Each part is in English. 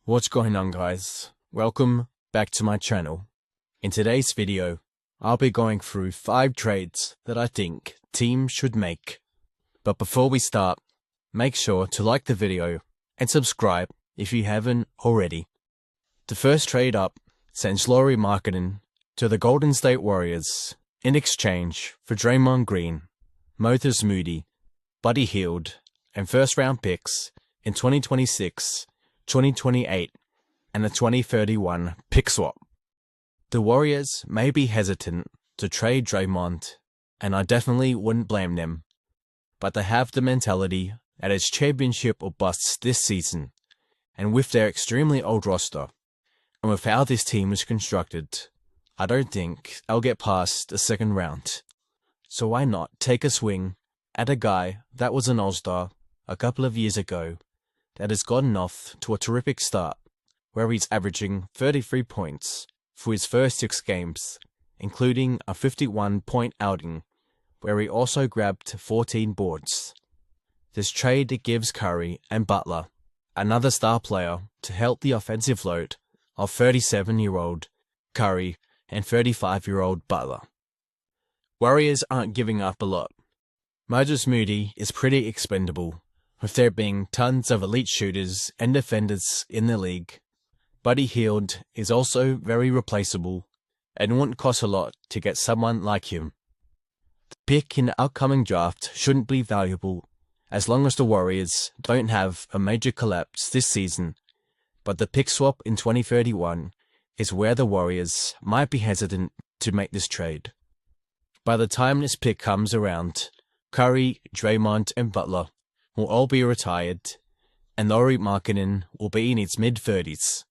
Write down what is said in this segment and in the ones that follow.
What's going on, guys? Welcome back to my channel. In today's video, I'll be going through 5 trades that I think teams should make. But before we start, make sure to like the video and subscribe if you haven't already. The first trade up sends Lauri Markkanen to the Golden State Warriors in exchange for Draymond Green, Moses Moody, Buddy Hield, and first-round picks in 2026, 2028, and a 2031 pick swap. The Warriors may be hesitant to trade Draymond, and I definitely wouldn't blame them, but they have the mentality that it's championship or busts this season, and with their extremely old roster, and with how this team is constructed, I don't think they'll get past the second round. So why not take a swing at a guy that was an all-star a couple of years ago that has gotten off to a terrific start, where he's averaging 33 points for his first 6 games, including a 51-point outing, where he also grabbed 14 boards. This trade gives Curry and Butler another star player to help the offensive load of 37-year-old Curry and 35-year-old Butler. Warriors aren't giving up a lot. Moses Moody is pretty expendable, with there being tons of elite shooters and defenders in the league. Buddy Hield is also very replaceable and wouldn't cost a lot to get someone like him. The pick in the upcoming draft shouldn't be valuable as long as the Warriors don't have a major collapse this season, but the pick swap in 2031 is where the Warriors might be hesitant to make this trade. By the time this pick comes around, Curry, Draymond, and Butler will all be retired, and Lauri Markkanen will be in his mid-30s,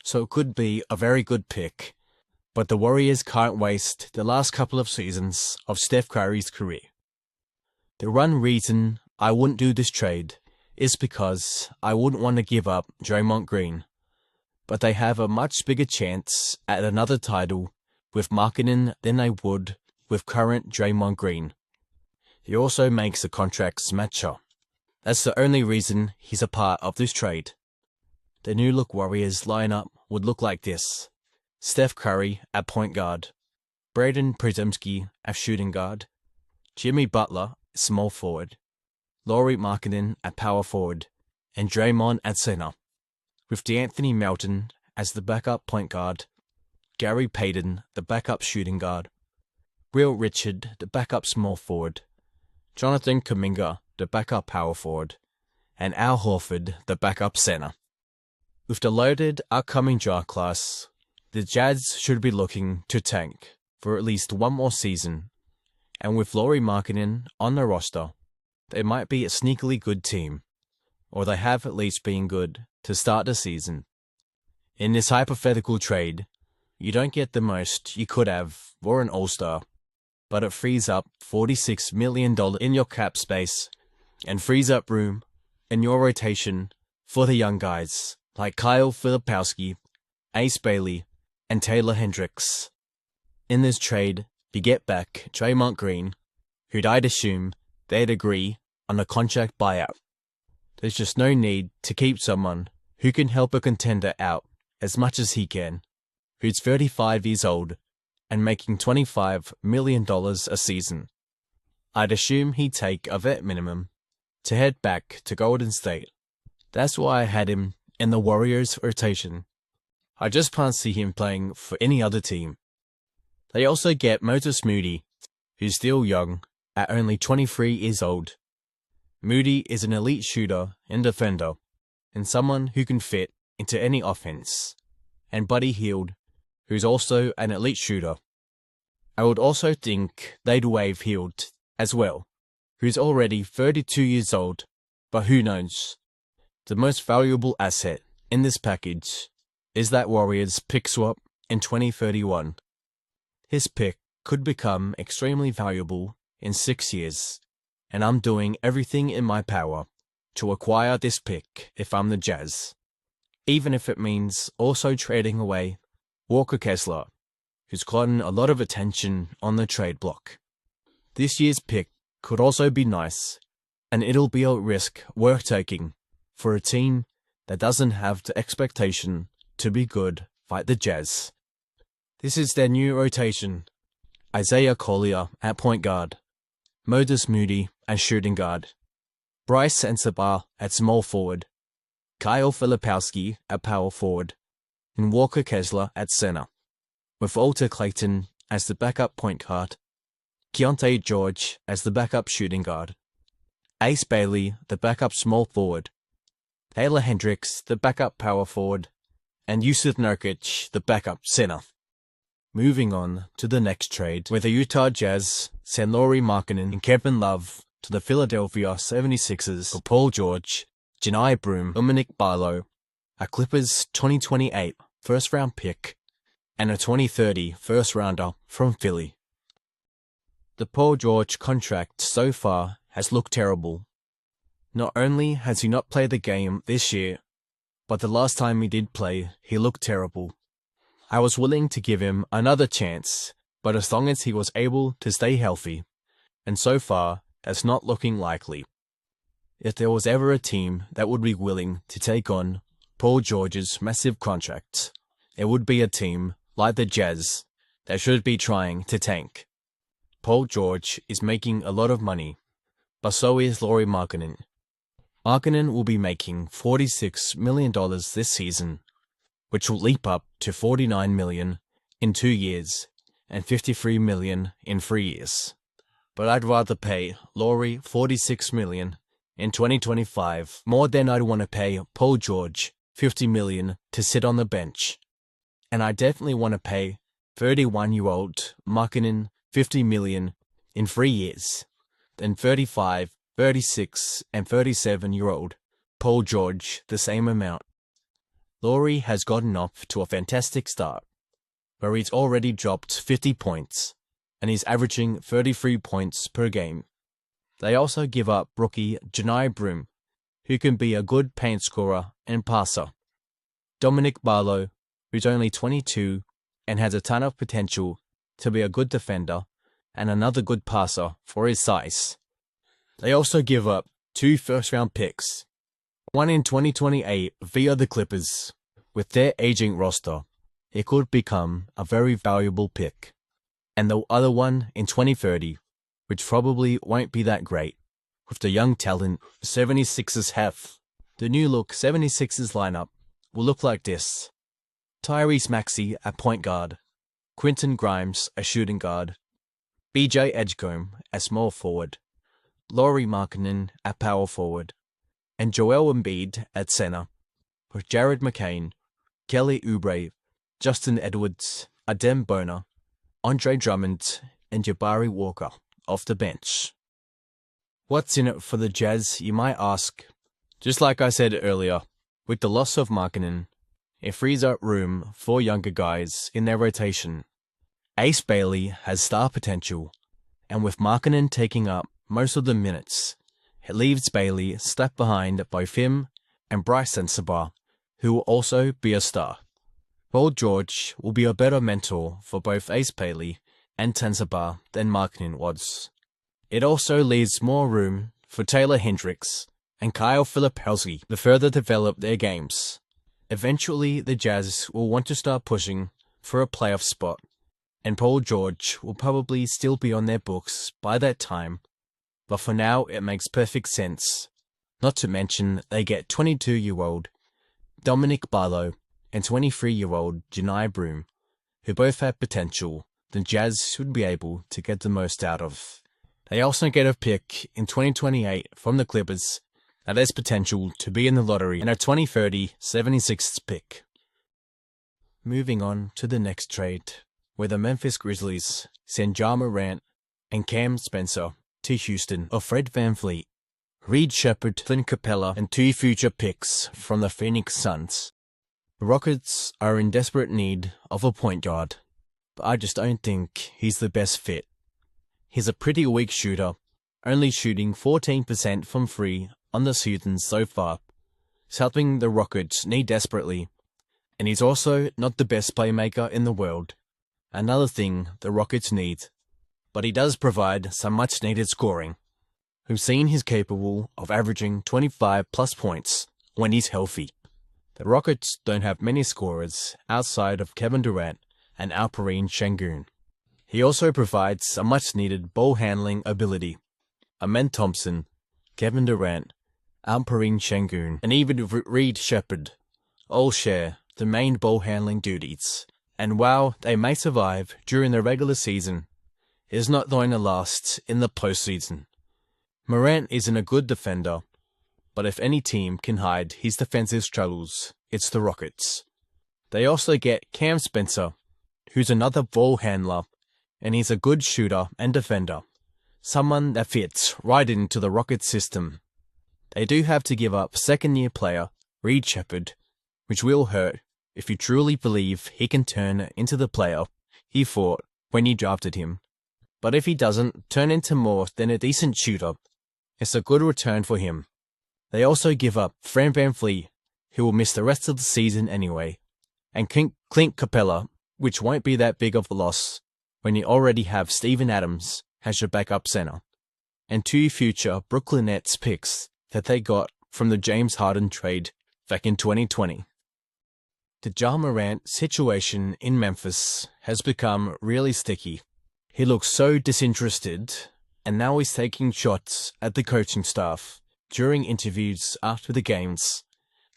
so it could be a very good pick, but the Warriors can't waste the last couple of seasons of Steph Curry's career. The one reason I wouldn't do this trade is because I wouldn't want to give up Draymond Green, but they have a much bigger chance at another title with Markkanen than they would with current Draymond Green. He also makes the contracts matcher. That's the only reason he's a part of this trade. The new-look Warriors lineup would look like this: Steph Curry at point guard, Braden Przemski at shooting guard, Jimmy Butler at small forward, Lauri Markkanen at power forward, and Draymond at center, with DeAnthony Melton as the backup point guard, Gary Payton the backup shooting guard, Will Richard the backup small forward, Jonathan Kuminga the backup power forward, and Al Horford the backup center. With the loaded upcoming draft class, the Jazz should be looking to tank for at least one more season, and with Lauri Markkanen on the roster, they might be a sneakily good team, or they have at least been good to start the season. In this hypothetical trade, you don't get the most you could have for an all-star, but it frees up $46 million in your cap space and frees up room in your rotation for the young guys like Kyle Filipowski, Ace Bailey, and Taylor Hendricks. In this trade, you get back Draymond Green, who'd I'd assume they'd agree on a contract buyout. There's just no need to keep someone who can help a contender out as much as he can, who's 35 years old and making $25 million a season. I'd assume he'd take a vet minimum to head back to Golden State. That's why I had him in the Warriors rotation. I just can't see him playing for any other team. They also get Moses Moody, who's still young, at only 23 years old. Moody is an elite shooter and defender, and someone who can fit into any offense. And Buddy Hield, who's also an elite shooter. I would also think they'd waive Hield as well, who's already 32 years old, but who knows. The most valuable asset in this package is that Warriors pick swap in 2031. His pick could become extremely valuable in 6 years, and I'm doing everything in my power to acquire this pick if I'm the Jazz, even if it means also trading away Walker Kessler, who's gotten a lot of attention on the trade block. This year's pick could also be nice, and it'll be a risk worth taking for a team that doesn't have the expectation to be good like the Jazz. This is their new rotation: Isaiah Collier at point guard, Modus Moody at shooting guard, Bryce Sensabaugh at small forward, Kyle Filipowski at power forward, and Walker Kessler at center, with Walter Clayton as the backup point guard, Keontae George as the backup shooting guard, Ace Bailey the backup small forward, Taylor Hendricks the backup power forward, and Yusuf Nurkic the backup center. Moving on to the next trade, where the Utah Jazz send Lauri Markkanen and Kevin Love to the Philadelphia 76ers for Paul George, Janai Broom, Dominic Barlow, a Clippers 2028 first-round pick, and a 2030 first-rounder from Philly. The Paul George contract so far has looked terrible. Not only has he not played the game this year, but the last time he did play, he looked terrible. I was willing to give him another chance, but as long as he was able to stay healthy, and so far, that's not looking likely. If there was ever a team that would be willing to take on Paul George's massive contract, it would be a team like the Jazz that should be trying to tank. Paul George is making a lot of money, but so is Lauri Markkanen. Markkanen will be making $46 million this season, which will leap up to $49 million in 2 years and $53 million in 3 years. But I'd rather pay Lauri $46 million in 2025 more than I'd want to pay Paul George $50 million to sit on the bench. And I definitely want to pay 31-year-old Markkanen $50 million in 3 years than 35, 36, and 37-year-old Paul George the same amount. Lauri has gotten off to a fantastic start, where he's already dropped 50 points, and he's averaging 33 points per game. They also give up rookie Janai Broom, who can be a good paint scorer and passer, Dominic Barlow, who's only 22 and has a ton of potential to be a good defender and another good passer for his size. They also give up 2 first-round picks, one in 2028 via the Clippers. With their aging roster, it could become a very valuable pick, and the other one in 2030, which probably won't be that great, with the young talent 76ers have. The new look 76ers lineup will look like this: Tyrese Maxey at point guard, Quentin Grimes at shooting guard, BJ Edgecombe at small forward, Lauri Markkanen at power forward, and Joel Embiid at center, with Jared McCain, Kelly Oubre, Justin Edwards, Adem Bona, Andre Drummond, and Jabari Walker off the bench. What's in it for the Jazz, you might ask? Just like I said earlier, with the loss of Markkanen, it frees up room for younger guys in their rotation. Ace Bailey has star potential, and with Markkanen taking up most of the minutes, it leaves Bailey stuck behind both him and Bryce Sensabaugh, who will also be a star. Paul George will be a better mentor for both Ace Bailey and Sensabaugh than Markkanen was. It also leaves more room for Taylor Hendricks and Kyle Filipowski to further develop their games. Eventually, the Jazz will want to start pushing for a playoff spot, and Paul George will probably still be on their books by that time, but for now it makes perfect sense. Not to mention they get 22-year-old Dominic Barlow and 23-year-old Janai Broom, who both have potential the Jazz should be able to get the most out of. They also get a pick in 2028 from the Clippers that has potential to be in the lottery and a 2030 76th pick. Moving on to the next trade, where the Memphis Grizzlies send Ja Morant and Cam Spencer to Houston of Fred VanVleet, Reed Shepherd, Clint Capella, and 2 future picks from the Phoenix Suns. The Rockets are in desperate need of a point guard, but I just don't think he's the best fit. He's a pretty weak shooter, only shooting 14% from 3 on the season so far, something the Rockets need desperately, and he's also not the best playmaker in the world, another thing the Rockets need, but he does provide some much-needed scoring. We've seen he's capable of averaging 25-plus points when he's healthy. The Rockets don't have many scorers outside of Kevin Durant and Alperen Sengun. He also provides a much-needed ball-handling ability. Amen Thompson, Kevin Durant, Alperen Sengun, and even Reed Shepherd all share the main ball-handling duties. And while they may survive during the regular season, it is not going to last in the postseason. Morant isn't a good defender, but if any team can hide his defensive struggles, it's the Rockets. They also get Cam Spencer, who's another ball handler, and he's a good shooter and defender, someone that fits right into the Rockets system. They do have to give up second-year player Reed Shepherd, which will hurt if you truly believe he can turn into the player he thought when you drafted him. But if he doesn't turn into more than a decent shooter, it's a good return for him. They also give up Fred VanVleet, who will miss the rest of the season anyway, and Clint Capella, which won't be that big of a loss when you already have Steven Adams as your backup center, and 2 future Brooklyn Nets picks that they got from the James Harden trade back in 2020. The Ja Morant situation in Memphis has become really sticky. He looks so disinterested, and now he's taking shots at the coaching staff during interviews after the games,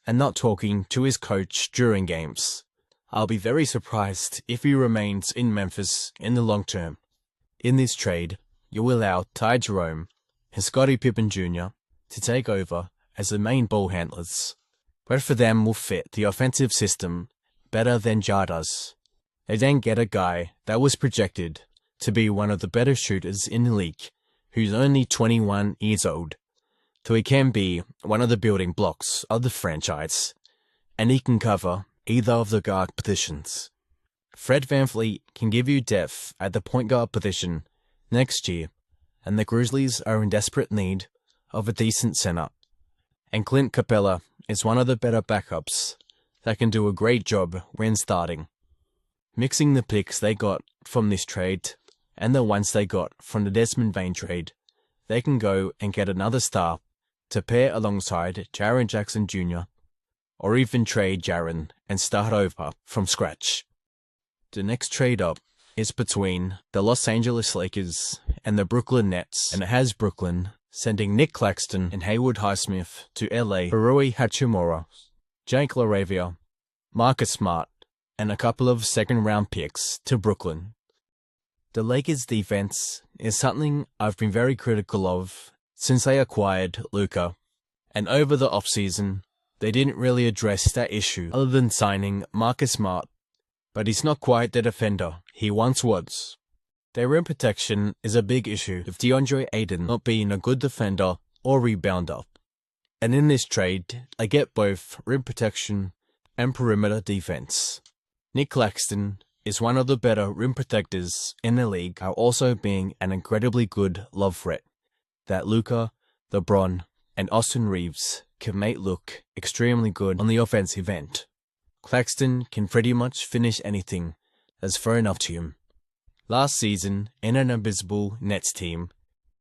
and not talking to his coach during games. I'll be very surprised if he remains in Memphis in the long term. In this trade, you will allow Ty Jerome and Scottie Pippen Jr. to take over as the main ball handlers. Both of them will fit the offensive system better than Ja does. They then get a guy that was projected to be one of the better shooters in the league, who's only 21 years old, so he can be one of the building blocks of the franchise, and he can cover either of the guard positions. Fred VanVleet can give you depth at the point guard position next year, and the Grizzlies are in desperate need of a decent center. And Clint Capella is one of the better backups that can do a great job when starting. Mixing the picks they got from this trade and the ones they got from the Desmond Bane trade, they can go and get another star to pair alongside Jaren Jackson Jr., or even trade Jaren and start over from scratch. The next trade up is between the Los Angeles Lakers and the Brooklyn Nets, and it has Brooklyn sending Nick Claxton and Haywood Highsmith to LA for Rui Hachimura, Jake LaRavia, Marcus Smart, and a couple of second-round picks to Brooklyn. The Lakers' defense is something I've been very critical of since they acquired Luka, and over the offseason, they didn't really address that issue other than signing Marcus Smart, but he's not quite the defender he once was. Their rim protection is a big issue with DeAndre Ayton not being a good defender or rebounder. And in this trade, I get both rim protection and perimeter defense. Nick Claxton is one of the better rim protectors in the league, while also being an incredibly good lob threat that Luka, LeBron, and Austin Reeves can make look extremely good on the offensive end. Claxton can pretty much finish anything that's thrown up to him. Last season, in an abysmal Nets team,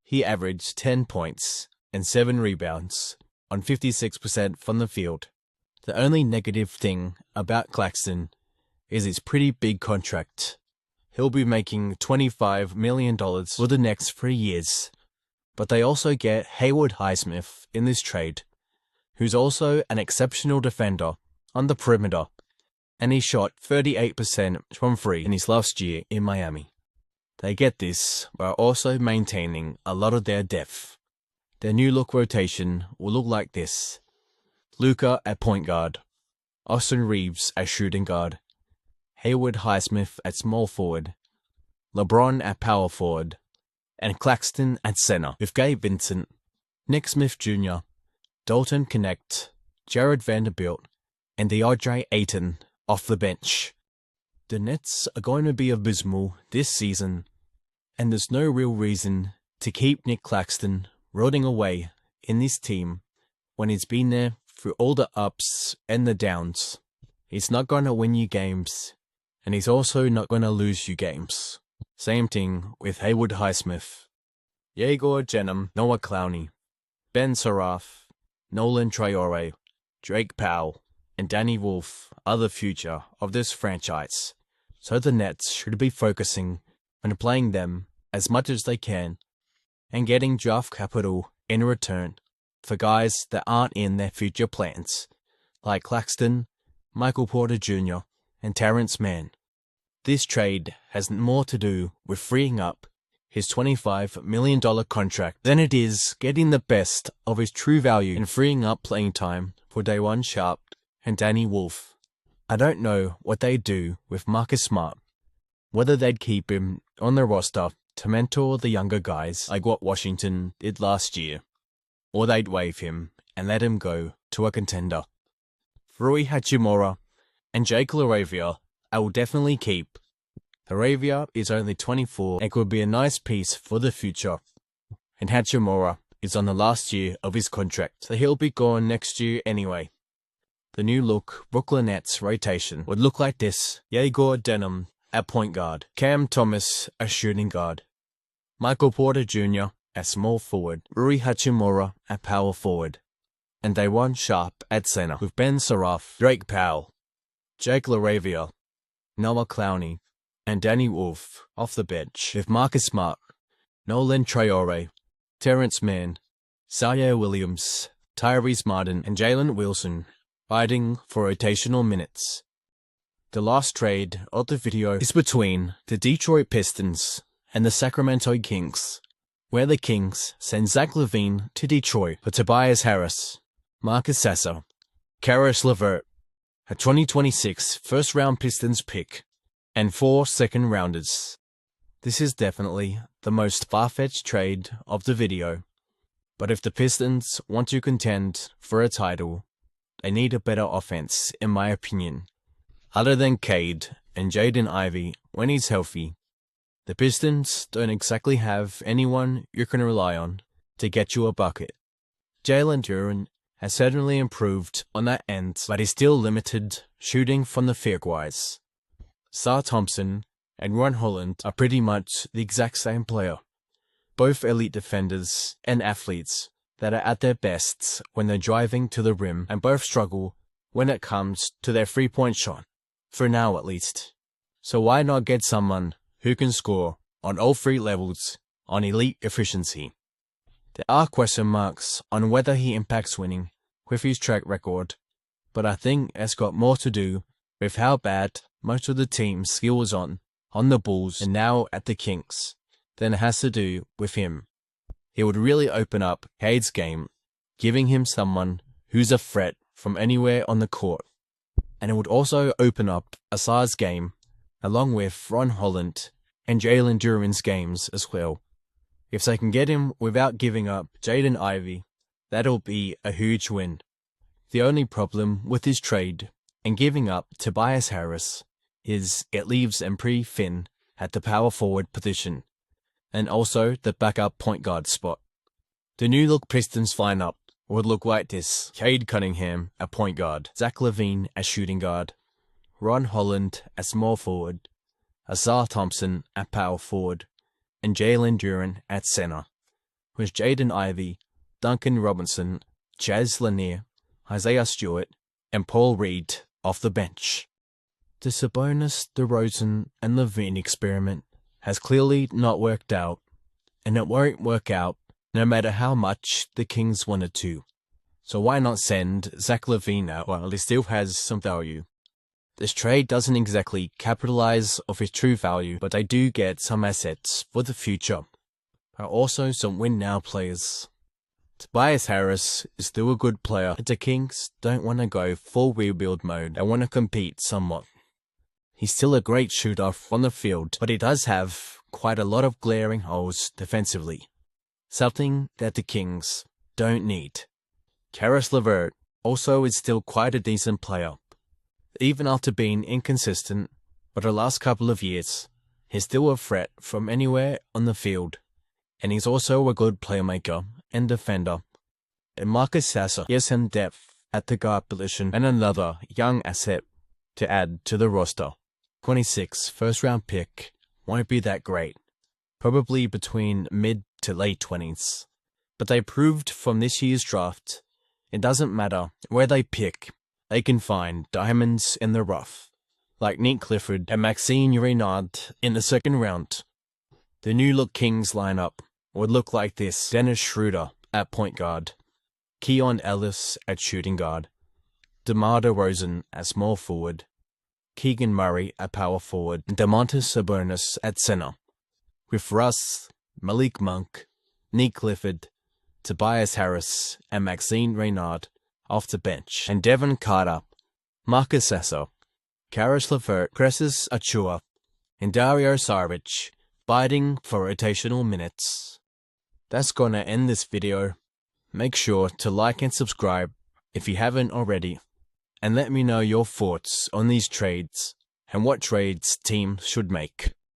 he averaged 10 points and 7 rebounds on 56% from the field. The only negative thing about Claxton is his pretty big contract. He'll be making $25 million for the next 3 years. But they also get Haywood Highsmith in this trade, who's also an exceptional defender on the perimeter, and he shot 38% from 3 in his last year in Miami. They get this while also maintaining a lot of their depth. Their new look rotation will look like this: Luka at point guard, Austin Reeves at shooting guard, Haywood Highsmith at small forward, LeBron at power forward, and Claxton at center with Gabe Vincent, Nick Smith Jr., Dalton Knecht, Jared Vanderbilt, and DeAndre Ayton off the bench. The Nets are going to be abysmal this season, and there's no real reason to keep Nick Claxton rotting away in this team when he's been there through all the ups and the downs. He's not going to win you games, and he's also not going to lose you games. Same thing with Haywood Highsmith, Yegor Jenham, Noah Clowney, Ben Saraf, Nolan Traore, Drake Powell, and Danny Wolf are the future of this franchise, so the Nets should be focusing on playing them as much as they can and getting draft capital in return for guys that aren't in their future plans, like Claxton, Michael Porter Jr., and Terrence Mann. This trade has more to do with freeing up his $25 million contract than it is getting the best of his true value and freeing up playing time for Dajuan Sharpe and Danny Wolf. I don't know what they'd do with Marcus Smart, whether they'd keep him on the roster to mentor the younger guys like what Washington did last year, or they'd waive him and let him go to a contender. Rui Hachimura and Jake LaRavia I will definitely keep. LaRavia is only 24 and could be a nice piece for the future, and Hachimura is on the last year of his contract, so he'll be gone next year anyway. The new look Brooklyn Nets rotation would look like this: Yegor Denham at point guard, Cam Thomas as shooting guard, Michael Porter Jr. at small forward, Rui Hachimura at power forward, and Dajuan Sharpe at center, with Ben Saraf, Drake Powell, Jake LaRavia, Noah Clowney, and Danny Wolf off the bench, with Marcus Smart, Nolan Traore, Terrence Mann, Zaire Williams, Tyrese Martin, and Jalen Wilson fighting for rotational minutes. The last trade of the video is between the Detroit Pistons and the Sacramento Kings, where the Kings send Zach LaVine to Detroit for Tobias Harris, Marcus Sasser, Caris LeVert, a 2026 first-round Pistons pick, and 4 second-rounders. This is definitely the most far-fetched trade of the video, but if the Pistons want to contend for a title, they need a better offense, in my opinion. Other than Cade and Jaden Ivey when he's healthy, the Pistons don't exactly have anyone you can rely on to get you a bucket. Jalen Duren has certainly improved on that end, but is still limited shooting from the field-wise. Sar Thompson and Ron Holland are pretty much the exact same player, both elite defenders and athletes that are at their best when they're driving to the rim, and both struggle when it comes to their three-point shot, for now at least. So why not get someone who can score on all 3 levels on elite efficiency? There are question marks on whether he impacts winning with his track record, but I think it's got more to do with how bad most of the team's skill was on the Bulls and now at the Kings than it has to do with him. It would really open up Cade's game, giving him someone who's a threat from anywhere on the court, and it would also open up Asar's game along with Ron Holland and Jalen Duren's games as well. If they can get him without giving up Jaden Ivey, that'll be a huge win. The only problem with his trade and giving up Tobias Harris is it leaves Mpri Finn at the power forward position, and also the backup point guard spot. The new look Pistons lineup would look like this: Cade Cunningham at point guard, Zach LaVine as shooting guard, Ron Holland as small forward, Ausar Thompson at power forward, and Jalen Duren at center, with Jaden Ivey, Duncan Robinson, Chaz Lanier, Isaiah Stewart, and Paul Reed off the bench. The Sabonis, DeRozan, and LaVine experiment has clearly not worked out, and it won't work out no matter how much the Kings wanted to. So why not send Zach LaVine out while he still has some value? This trade doesn't exactly capitalize off his true value, but they do get some assets for the future. There are also some win-now players. Tobias Harris is still a good player, but the Kings don't want to go full rebuild mode. They want to compete somewhat. He's still a great shooter from the field, but he does have quite a lot of glaring holes defensively, something that the Kings don't need. Caris LeVert also is still quite a decent player, even after being inconsistent for the last couple of years. He's still a threat from anywhere on the field, and he's also a good playmaker and defender. And Marcus Sasser gives him depth at the guard position and another young asset to add to the roster. 26 first-round pick won't be that great, probably between mid to late 20s. But they proved from this year's draft, it doesn't matter where they pick, they can find diamonds in the rough, like Nick Clifford and Maxime Renard in the second round. The New Look Kings lineup would look like this: Dennis Schroeder at point guard, Keon Ellis at shooting guard, DeMar DeRozan at small forward, Keegan Murray at power forward, and Domantas Sabonis at center, with Russ, Malik Monk, Nick Clifford, Tobias Harris, and Maxime Renard off the bench, and Devin Carter, Marcus Sasser, Karis LeVert, Kresis Achua, and Dario Saric biting for rotational minutes. That's gonna end this video. Make sure to like and subscribe if you haven't already, and let me know your thoughts on these trades and what trades teams should make.